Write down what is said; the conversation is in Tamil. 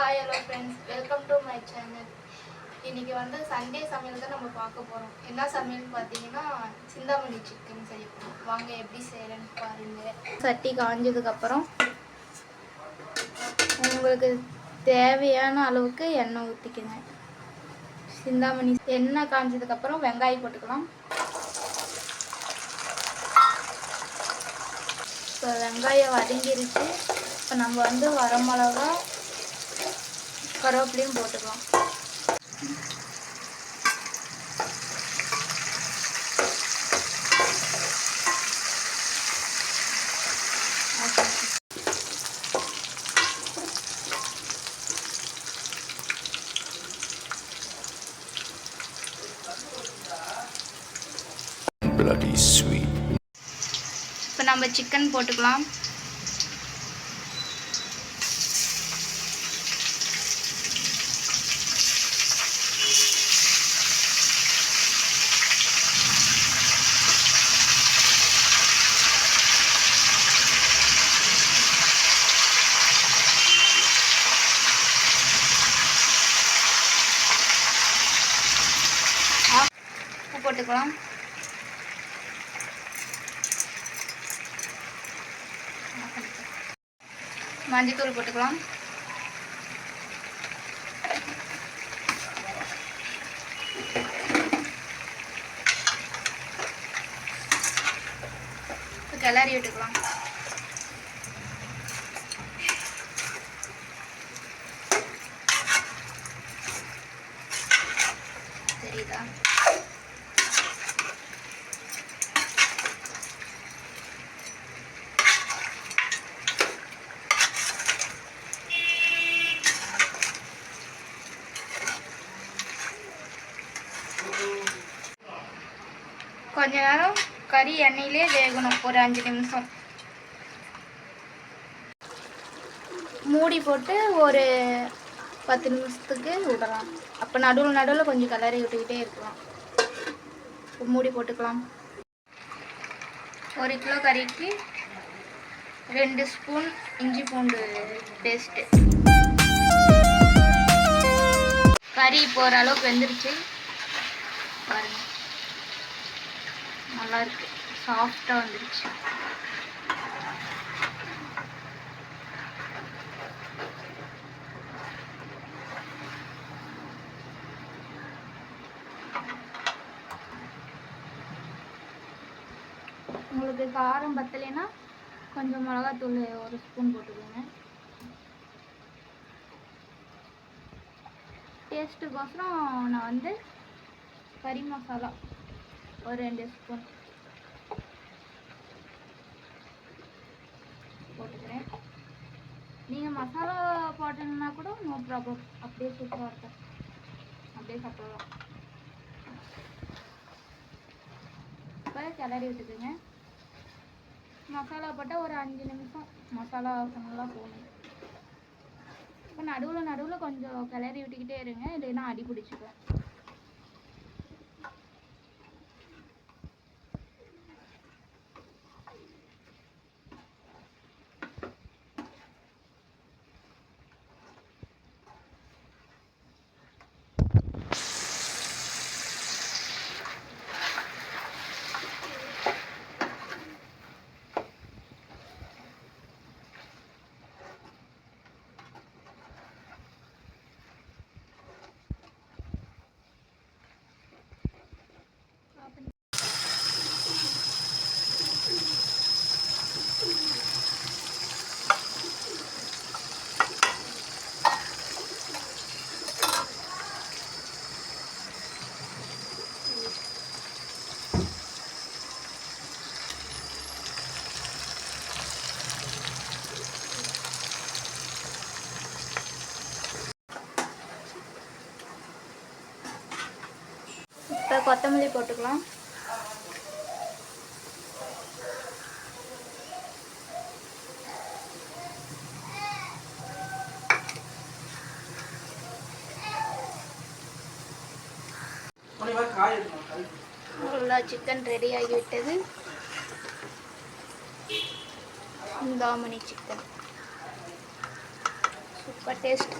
Hi hello friends, welcome to my channel. இன்றைக்கி வந்து சண்டே சமையல் தான் நம்ம பார்க்க போகிறோம். என்ன சமையல்னு பார்த்தீங்கன்னா சிந்தாமணி சிக்கன் செய்ய போகிறோம். வாங்க எப்படி செய்கிறேன்னு பாருங்கள். சட்டி காஞ்சதுக்கப்புறம் உங்களுக்கு தேவையான அளவுக்கு எண்ணெய் ஊற்றிக்கங்க. சிந்தாமணி எண்ணெய் காஞ்சதுக்கப்புறம் வெங்காயம் போட்டுக்கலாம். இப்போ வெங்காயம் வதங்கிருச்சு. இப்போ நம்ம வந்து வரமிளகா கருவேப்பிலையும் போட்டுக்கலாம். Bloody sweet. இப்போ நம்ம சிக்கன் போட்டுக்கலாம். உப்பு போட்டுக்கலாம். மஞ்சத்தூள் போட்டுக்கலாம். கிளறி விட்டுக்கலாம். தெரியுதா? கொஞ்ச நேரம் கறி எண்ணெயிலே வேகணும், ஒரு 5 நிமிஷம். மூடி போட்டு ஒரு 10 நிமிஷத்துக்கு விடலாம். அப்போ நடுவில் கொஞ்சம் கிளறி விட்டுக்கிட்டே இருக்கலாம். மூடி போட்டுக்கலாம். 1 கிலோ கறிக்கு 2 ஸ்பூன் இஞ்சி பூண்டு பேஸ்ட்டு. கறி போகிற அளவுக்கு வெந்துருச்சு பாருங்க. நல்லா இருக்கு, சாஃப்டா வந்துருச்சு. உங்களுக்கு காரம் பத்தலைன்னா கொஞ்சம் மிளகாத்தூள் 1 ஸ்பூன் போட்டுக்கோங்க. டேஸ்ட்டுக்கோசரம் நான் வந்து கறி மசாலா ஒரு 2 ஸ்பூன் போட்டுக்கிறேன். நீங்கள் மசாலா போட்டீங்கன்னா கூட நோ ப்ராப்ளம், அப்படியே சூப்பராக இருக்கும், அப்படியே சாப்பிடலாம். இப்போ கிளறி விட்டுக்குங்க. மசாலா போட்டால் ஒரு 5 நிமிஷம் மசாலா நல்லா போகணும். இப்போ நடுவில் கொஞ்சம் கிளறி விட்டுக்கிட்டே இருங்க, இல்லைன்னா அடி பிடிச்சிக்கும். இப்போ கொத்தமல்லி போட்டுக்கலாம். சிக்கன் ரெடி ஆகிவிட்டது. Chintamani chicken super. Super taste.